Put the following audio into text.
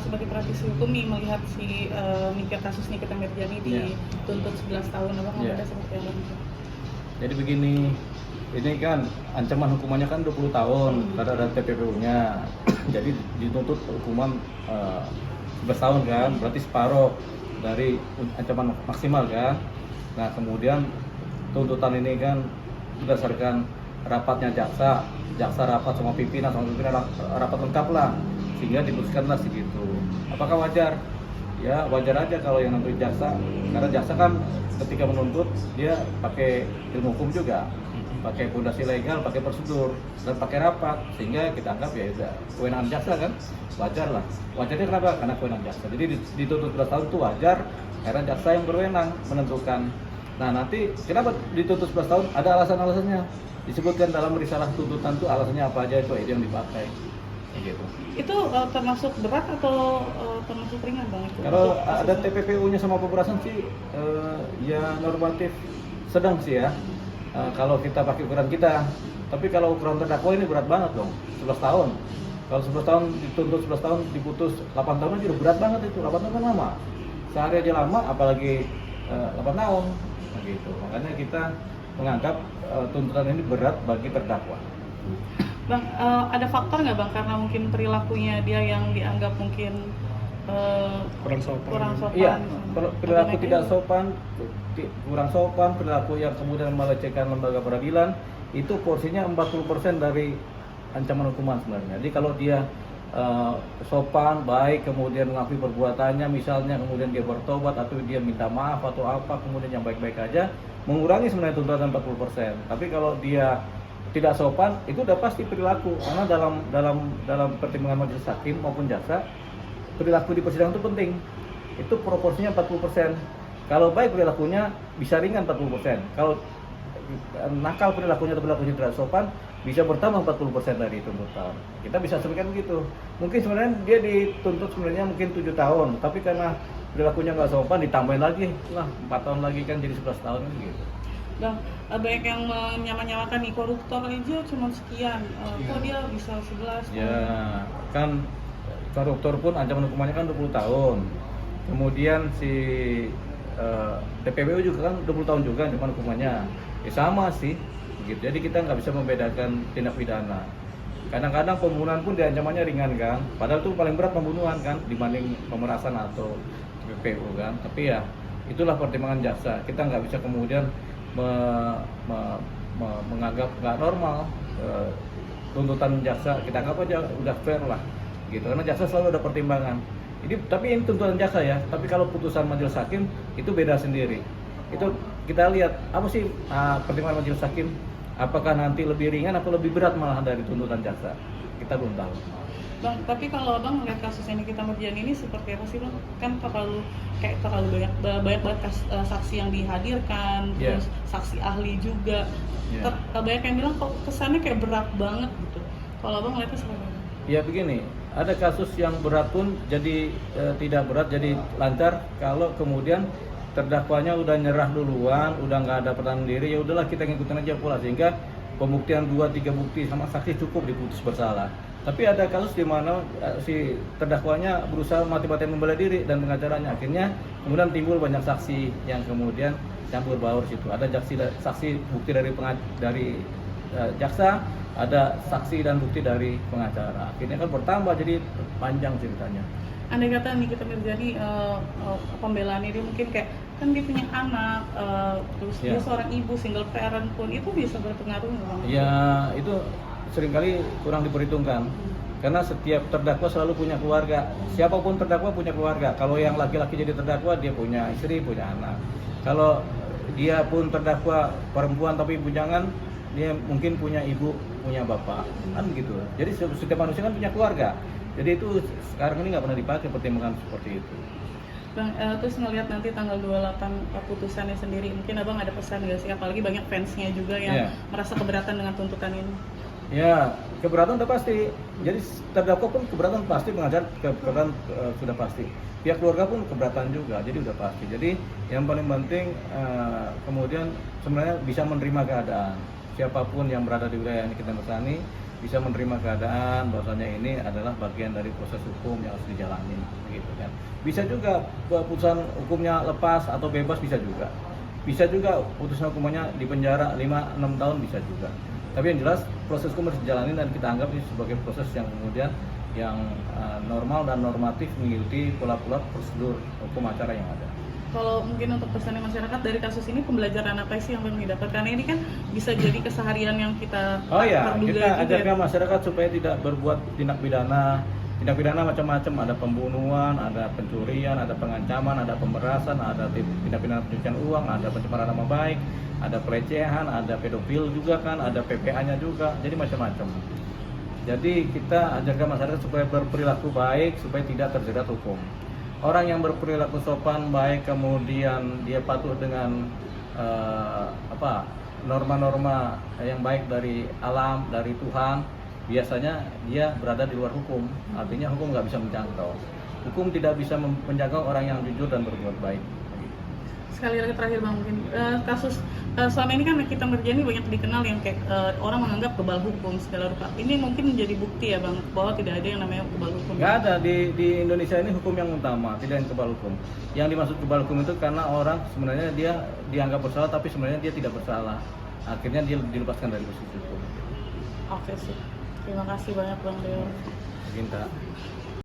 sebagai praktisi hukum nih melihat si kasus Nikita Mirzani dituntut 11 tahun, abang ada seperti apa? Jadi begini, ini kan ancaman hukumannya kan 20 tahun karena ada TPPU-nya. Jadi dituntut hukuman 11 tahun kan, berarti separuh dari ancaman maksimal kan. Nah kemudian tuntutan ini kan berdasarkan rapatnya jaksa rapat sama pimpinan rapat lengkap lah, sehingga diputuskanlah segitu. Apakah wajar? Ya wajar aja kalau yang nanti jaksa, karena jaksa kan ketika menuntut dia pakai ilmu hukum juga, pakai fondasi legal, pakai prosedur, dan pakai rapat, sehingga kita anggap ya udah kewenangan jaksa kan, wajar lah. Wajarnya kenapa? Karena kewenangan jaksa. Jadi dituntut 11 tahun itu wajar, karena jaksa yang berwenang menentukan. Nah nanti kenapa dituntut 11 tahun? Ada alasan-alasannya. Disebutkan dalam risalah tuntutan itu alasannya apa aja, itu yang dipakai. Gitu. Itu termasuk berat atau termasuk ringan bang? Kalau ada TPPU-nya sama pemberasan sih ya normatif sedang sih ya. Kalau kita pakai ukuran kita, tapi kalau ukuran terdakwa ini berat banget dong, 11 tahun. Kalau 11 tahun dituntut 11 tahun diputus 8 tahun aja udah berat banget itu. 8 tahun kan lama. Sehari aja lama, apalagi 8 tahun. Nah, gitu. Makanya kita menganggap tuntutan ini berat bagi terdakwa. Bang, ada faktor nggak bang karena mungkin perilakunya dia yang dianggap mungkin kurang sopan? Iya, perilaku tidak sopan, kurang sopan, perilaku yang kemudian melecehkan lembaga peradilan, itu porsinya 40% dari ancaman hukuman sebenarnya. Jadi kalau dia sopan, baik, kemudian mengakui perbuatannya, misalnya kemudian dia bertobat atau dia minta maaf atau apa, kemudian yang baik-baik aja, mengurangi sebenarnya tuntutan 40%. Tapi kalau dia tidak sopan, itu udah pasti perilaku, karena dalam pertimbangan majelis hakim maupun jaksa, perilaku di persidangan itu penting. Itu proporsinya 40%. Kalau baik perilakunya bisa ringan 40%. Kalau nakal perilakunya atau perilakunya tidak sopan, bisa bertambah 40% dari tuntutan. Kita bisa sebutkan begitu. Mungkin sebenarnya dia dituntut sebenarnya mungkin 7 tahun, tapi karena perilakunya nggak sopan ditambahin lagi, 4 tahun lagi kan jadi 11 tahun gitu. Bang, banyak yang menyamakan nih koruptor aja cuma sekian, kok dia bisa 11 tahun? Ya, kan koruptor pun ancaman hukumannya kan 20 tahun. Kemudian si TPPU juga kan 20 tahun juga ancaman hukumannya. Ya sama sih, gitu. Jadi kita nggak bisa membedakan tindak pidana. Kadang-kadang pembunuhan pun diancamannya ringan kan, padahal itu paling berat pembunuhan kan dibanding pemerasan atau TPPU kan. Tapi ya itulah pertimbangan jaksa. Kita nggak bisa kemudian menganggap nggak normal tuntutan jaksa, kita anggap aja udah fair lah gitu, karena jaksa selalu ada pertimbangan. Ini tapi ini tuntutan jaksa ya, tapi kalau putusan majelis hakim itu beda sendiri. Itu kita lihat apa sih pertimbangan majelis hakim, apakah nanti lebih ringan atau lebih berat malah dari tuntutan jaksa, kita belum tahu. Bang, tapi kalau abang melihat kasus ini Nikita Mirzani ini seperti apa sih bang? Kan terlalu banyak banget saksi yang dihadirkan, terus saksi ahli juga. Banyak yang bilang kok kesannya kayak berat banget gitu. Kalau abang melihatnya seperti apa? Ya begini, ada kasus yang berat pun jadi tidak berat, jadi lancar kalau kemudian terdakwanya udah nyerah duluan, udah nggak ada pertahanan diri, ya udahlah kita ngikutin aja pula, sehingga pembuktian 2-3 bukti sama saksi cukup diputus bersalah. Tapi ada kasus di mana si terdakwanya berusaha mati-matian membela diri dan pengacaranya, akhirnya kemudian timbul banyak saksi yang kemudian campur baur situ. Ada saksi bukti dari jaksa, ada saksi dan bukti dari pengacara. Akhirnya kan bertambah, jadi panjang ceritanya. Andai kata Nikita Mirzani pembelaannya dia mungkin kayak kan dia punya anak, terus dia seorang ibu single parent pun, itu bisa berpengaruh nggak? Ya itu seringkali kurang diperhitungkan, karena setiap terdakwa selalu punya keluarga. Siapapun terdakwa punya keluarga. Kalau yang laki-laki jadi terdakwa, dia punya istri, punya anak. Kalau dia pun terdakwa perempuan tapi bujangan, dia mungkin punya ibu, punya bapak, kan begitu. Jadi setiap manusia kan punya keluarga. Jadi itu sekarang ini nggak pernah dipakai pertimbangan seperti itu. Bang, terus ngelihat nanti tanggal 28 putusannya sendiri, mungkin abang ada pesan nggak sih? Apalagi banyak fansnya juga yang merasa keberatan dengan tuntutan ini. Ya, keberatan udah pasti. Jadi terdakwa pun keberatan pasti, pengacara keberatan sudah pasti. Pihak keluarga pun keberatan juga, jadi udah pasti. Jadi yang paling penting kemudian sebenarnya bisa menerima keadaan. Siapapun yang berada di wilayah Nikita Mirzani, bisa menerima keadaan bahwasanya ini adalah bagian dari proses hukum yang harus dijalani, gitu kan. Bisa juga putusan hukumnya lepas atau bebas, bisa juga. Bisa juga putusan hukumannya di penjara 5-6 tahun, bisa juga. Tapi yang jelas proses hukum harus dijalani dan kita anggap ini sebagai proses yang kemudian yang normal dan normatif mengikuti pola-pola prosedur hukum acara yang ada. Kalau mungkin untuk pesannya masyarakat dari kasus ini, pembelajaran apa sih yang belum didapat? Karena ini kan bisa jadi keseharian yang kita Oh ya, terduga kita juga. ajarkan masyarakat supaya tidak berbuat tindak pidana. Tindak pidana macam-macam, ada pembunuhan, ada pencurian, ada pengancaman, ada pemerasan, ada tindak pidana pencucian uang, ada pencemaran nama baik, ada pelecehan, ada pedofil juga kan, ada PPA-nya juga, jadi macam-macam. Jadi kita ajarkan masyarakat supaya berperilaku baik, supaya tidak terjerat hukum. Orang yang berperilaku sopan, baik, kemudian dia patuh dengan norma-norma yang baik dari alam, dari Tuhan, biasanya dia berada di luar hukum. Artinya hukum nggak bisa menjangkau. Hukum tidak bisa menjangkau orang yang jujur dan berbuat baik. Sekali lagi terakhir Bang, mungkin kasus selama ini kan kita Mirjani banyak dikenal yang kayak orang menganggap kebal hukum segala rupa. Ini mungkin menjadi bukti ya Bang, bahwa tidak ada yang namanya kebal hukum. Nggak ada, di Indonesia ini hukum yang utama, tidak yang kebal hukum. Yang dimaksud kebal hukum itu karena orang sebenarnya dia dianggap bersalah tapi sebenarnya dia tidak bersalah. Akhirnya dia dilepaskan dari posisi hukum. Oke sih. Terima kasih banyak Bang Leo. Ginta.